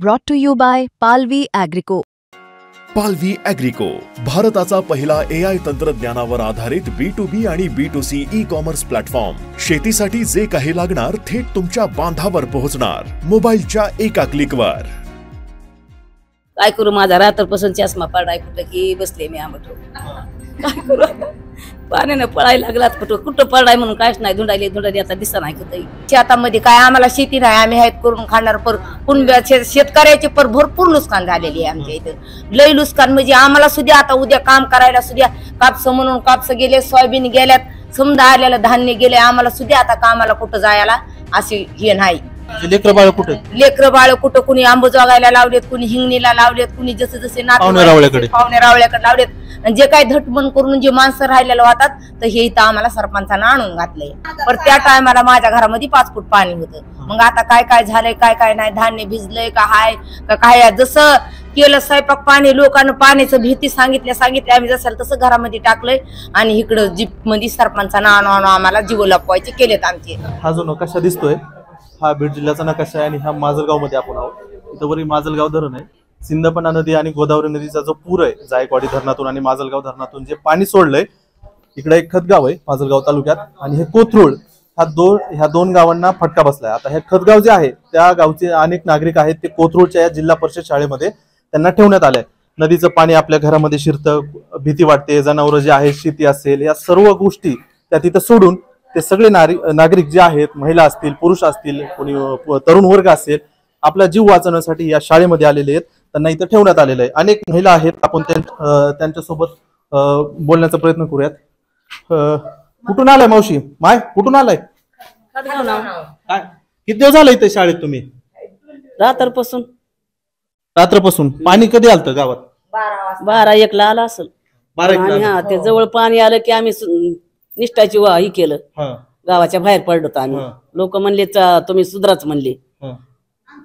Brought to you by Palvi Agrico. पालवी ॲग्रिको, भारताचा पहिला AI तंत्रज्ञानावर आधारित B2B आणि B2C ई-कॉमर्स प्लॅटफॉर्म. शेतीसाठी जे काही लागणार थेट तुमच्या बांधावर पोहोचणार, मोबाईलच्या एका क्लिकवर. काय करू, माझा रात्रपासून चष्मा पडाय कुठं की बसले मी आंबट. काय करू, पाण्यानं पळायला लागलात कुठं कुठं पडाय म्हणून काहीच नाही. धुंडाली आता दिसत नाही कुठं. शेतामध्ये काय आम्हाला शेती नाही, आम्ही आहेत करून खाणार. पर शेतकऱ्याचे पर भरपूर नुकसान झालेली आहे आमच्या इथं. लई नुकसान म्हणजे आम्हाला सुद्धा आता उद्या काम करायला सुद्धा कापस म्हणून कापस गेले, सोयाबीन गेल्यात, समजा आलेलं धान्य गेले. आम्हाला सुद्धा आता कामाला कुठं जायला असे हे नाही. लेकर बाळ कुठं कुणी आंबो जोगायला लावलेत, कुणी हिंगणीला लावलेत, कुणी जसे जसे पाहुणे रावळ्याकडे लावलेत. आणि जे काही धटमन करून जे माणसं राहिलेलं होतात तर हे इथं आम्हाला सरपंचानं आणून घातलंय. पण त्या टायमाला माझ्या घरामध्ये 5 फूट पाणी होतं. मग आता काय काय झालंय, काय काय नाही, धान्य भिजलंय का हाय का काय. जसं केलं स्वयंपाक पाणी, लोकांना पाण्याचं भीती सांगितल्या आम्ही जसं तसं घरामध्ये टाकलंय. आणि इकडं जीप मध्ये सरपंचानं आणून आम्हाला जीव लपवायचे केलेत आमचे. हा जो नकाशा दिसतोय हा बीड जिल्ह्याचा नकाशा आहे आणि हा माजलगाव मध्ये आपण आहोत. इथं वरी माजलगाव धरण आहे. सिंदपणा नदी आणि गोदावरी नदीचा जो पूर आहे, जायकवाडी धरणातून आणि माजलगाव धरणातून जे पाणी सोडलंय, इकडे एक खतगाव आहे माजलगाव तालुक्यात आणि हे कोथरूड, ह्या दोन गावांना फटका बसलाय. आता हे खतगाव जे आहे त्या गावचे अनेक नागरिक आहेत ते कोथरूडच्या या जिल्हा परिषद शाळेमध्ये त्यांना ठेवण्यात आलंय. नदीचं पाणी आपल्या घरामध्ये शिरतं, भीती वाटते, जनावरं जे आहेत, शेती असेल, या सर्व गोष्टी त्या तिथं सोडून ते सगळे नागरिक जे आहेत, महिला असतील, पुरुष असतील, कोणी तरुण वर्ग असेल, आपला जीव वाचवण्यासाठी या शाळेमध्ये आलेले आहेत. त्यांना इथं ठेवण्यात आलेलं आहे. अनेक महिला आहेत, आपण त्यांच्यासोबत बोलण्याचा प्रयत्न करूयात. कुठून आलाय मावशी? माय कुठून आलाय? काय किती दिवस झालं इथे शाळेत तुम्ही? रात्रपासून. पाणी कधी आलतं गावात? 12-1 ला आला असेल. 12 ते जवळ पाणी आलं की आम्ही निष्ठाची ही केलं, गावाच्या बाहेर पडलो. आम्ही लोक म्हणले तुम्ही सुधराच म्हणले.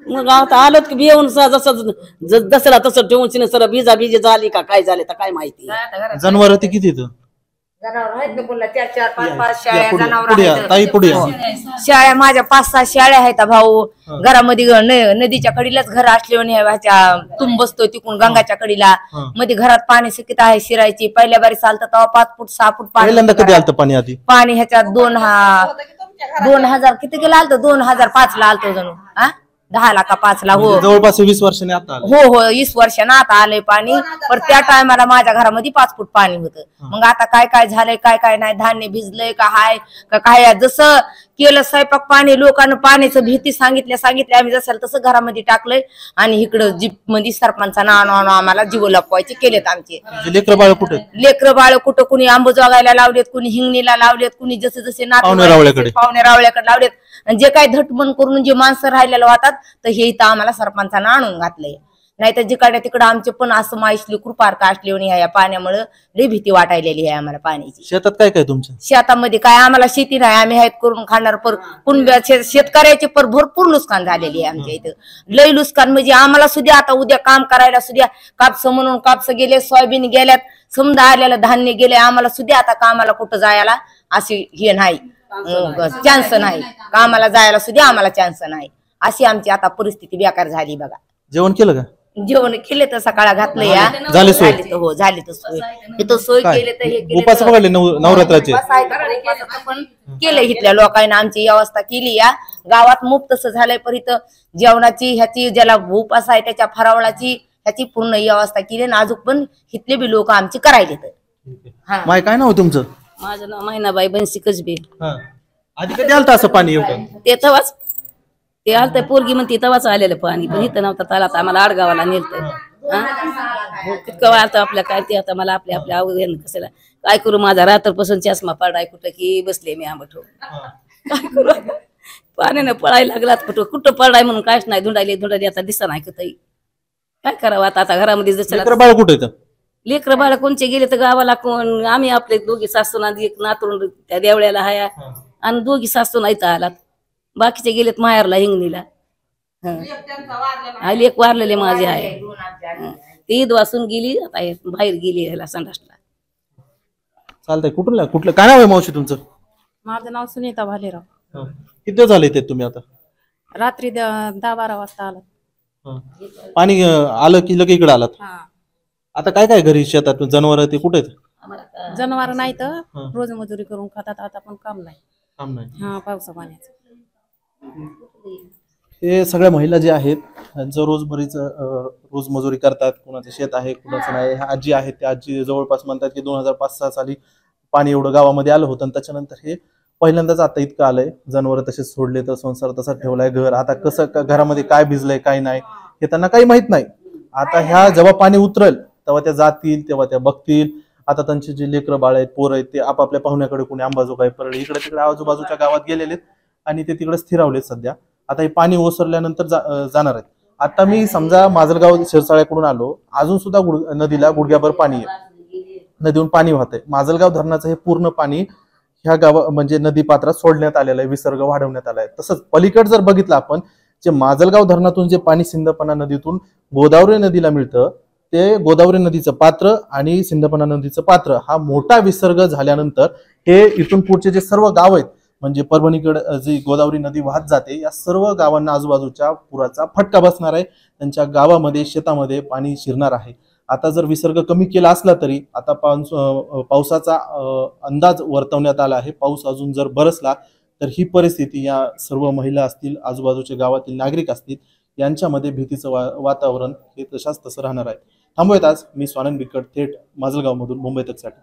मग आता आलो की येऊन जसं दसरा तसं ठेवून सर भिजा झाली का काय झाले तर काय माहिती. जनावर ते किती येतं? शाळा माझ्या 5-6 शाळा आहेत भाऊ. घरामध्ये नदीच्या कडीलाच घर असले तुम बसतोय तिकून गंगाच्या कडीला. मध्ये घरात पाणी सकित आहे शिरायची. पहिल्या बारी चालतं तेव्हा 5 फूट 6 फूट पाणी आधी पाणी ह्याच्यात 2000 किती गेला आलतं, 2005 ला आलतो जणू. 10 ला का 5 ला. हो, जवळपास 20 वर्षांनी आता हो 20 वर्षांना आता आलंय पाणी. पण त्या टायमाला माझ्या घरामध्ये 5 फूट पाणी होतं. मग आता काय काय झालंय, काय काय नाही, धान्य भिजलंय का हाय का काय. जसं केलं स्वयंपाक पाणी, लोकांना पाण्याचं भीती सांगितल्या आम्ही जसं तसं घरामध्ये टाकलंय. आणि इकडं जीप मध्ये सरपंचानं आणून आम्हाला जीव लपवायचे केलेत आमचे. लेकर बाळ कुठं कुणी आंबो जोगायला लावलेत, कुणी हिंगणीला लावलेत, कुणी जसे जसे पाहुणे रावळ्याकडे लावलेत. आणि जे काही धटमन करून जे माणसं राहिलेलं होतात तर हे इथं आम्हाला सरपंचानं आणून घातलंय. नाही तर जिकडे तिकडं आमचे पण असं माईसली कृपारका असली या पाण्यामुळे लई भीती वाटायलेली आहे आम्हाला पाण्याची. शेतात काय काय तुमच्या? शेतामध्ये काय आम्हाला शेती नाही, आम्ही आहेत करून खाणार. पर शेतकऱ्याचे पर भरपूर नुकसान झालेली आहे आमच्या इथं. लई नुकसान म्हणजे आम्हाला सुद्धा आता उद्या काम करायला सुद्धा कापस म्हणून कापस गेले, सोयाबीन गेल्यात, समजा आलेलं धान्य गेले. आम्हाला सुद्धा आता कामाला कुठं जायला असे हे नाही, चान्स नाही. कामाला जायला सुद्धा आम्हाला चान्स नाही. अशी आमची आता परिस्थिती बेकार झाली बघा. जेवण केलं का? जेवण केले तर सकाळ घातलं या झाले सोय. हो झाली तर सोय. इथं सोय केले तर हे उपास पकडले नवरात्राचे पण केलं. इथल्या लोकांना आमची व्यवस्था केली या गावात. मुक्त तसं झालंय. पण इथं जेवणाची ह्याची ज्याला उपास आहे त्याच्या फरावळाची ह्याची पूर्ण व्यवस्था केली. आणि अजून पण इथले बी लोक आमची करायले. तर माय काय नाव तुमचं? माझं नाव महिनाबाई बनसी कसबे. आधी कधी आलतं असं पाणी एवढं? ते तवाच ते आलत पोरगी म्हणते तवाच आलेलं पाणी. पण इथं नव्हतं तालात आम्हाला आडगावाला नेलतं. तितकं वाटतं आपल्या काय ते. आता मला आपल्या आवड कशाला काय करू, माझा रात्रपासून चष्मा पडाय कुठं की बसले मी आंबट. काय करू, पाण्यानं पळायला लागलात कुठं कुठं पडाय म्हणून काहीच नाही. धुंडाली आता दिसत नाही कुठं. काय करावं आता घरामध्ये जसं बाळ कुठं येतं? लेकर बाळ कोणचे गेले तर गावाला कोण. आम्ही आपले दोघी सासूना एक नातून त्या देवळ्याला हाया आणि दोघी सासूना इथं आलात. बाकीचे गेलेत माहेरला हिंगणीला. लेक वारलेले माझे आहे. ती ईद वाचून गेली, आता बाहेर गेली ह्याला संडासला. चालतंय. कुठलं काय नाव आहे मावशी तुमचं? माझं नाव सुनीता भालेराव. किती दिवस झाले ते तुम्ही आता? रात्री 10-12 वाजता आला. पाणी आलं की लगे इकडे आलात. हा आता काय काय घरी शेतात जनावर ते कुठे आहेत? जनावर नाही तर रोज मजुरी करून खातात. आता पण काम नाही. काम नाही. हा पावसा पाण्याचं. हे सगळ्या महिला जे आहेत त्यांचं रोज मजुरी करतात. कुणाचं शेत आहे कुणाचं नाही. ह्या आजी आहेत त्या आजी जवळपास म्हणतात की 2005-6 साली पाणी एवढं गावामध्ये आलं होतं आणि त्याच्यानंतर हे पहिल्यांदाच आता इतकं आलंय. जनावर तसेच सोडले तर संसार तसा ठेवलाय. घर आता कसं घरामध्ये काय भिजलंय काय नाही हे त्यांना काही माहित नाही. आता ह्या जेव्हा पाणी उतरेल तेव्हा त्या जातील तेव्हा त्या बघतील. आता त्यांचे जे लेकरं बाळ आहेत पोरं आहेत ते आपापल्या पाहुण्याकडे कोणी अंबाजोगाई परळी इकडे तिकडे आजूबाजूच्या गावात गेलेले आणि ते तिकडे स्थिरावलेत सध्या. आता हे पाणी ओसरल्यानंतर जाणार आहेत. आता मी समजा माजलगाव शिरसाळ्याकडून आलो अजून सुद्धा नदीला गुडघ्याभर पाणी आहे. नदीहून पाणी वाहतंय. माजलगाव धरणाचं हे पूर्ण पाणी ह्या गावा म्हणजे नदी पात्रात सोडण्यात आलेलं आहे. विसर्ग वाढवण्यात आलाय. तसंच पलीकड जर बघितलं आपण जे माजलगाव धरणातून जे पाणी सिंदपना नदीतून गोदावरी नदीला मिळतं ते गोदावरी नदीचं पात्र आणि सिंदपना नदीचं पात्र हा मोठा विसर्ग झाल्यानंतर हे इथून पुढचे जे सर्व गाव आहेत म्हणजे परभणीकडे जी गोदावरी नदी वाहत जाते या सर्व गावांना आजूबाजूच्या पुराचा फटका बसणार आहे. त्यांच्या गावामध्ये शेतामध्ये पाणी शिरणार आहे. आता जर विसर्ग कमी केला असला तरी आता पावसाचा अंदाज वर्तवण्यात आला आहे. पाऊस अजून जर बरसला तर ही परिस्थिती या सर्व महिला असतील आजूबाजूच्या गावातील नागरिक असतील यांच्यामध्ये भीतीचं वातावरण हे तशाच तसं राहणार आहे. थांबूयात आज. मी स्वानंद बिकट थेट माजलगाव मधून मुंबई तकसाठी.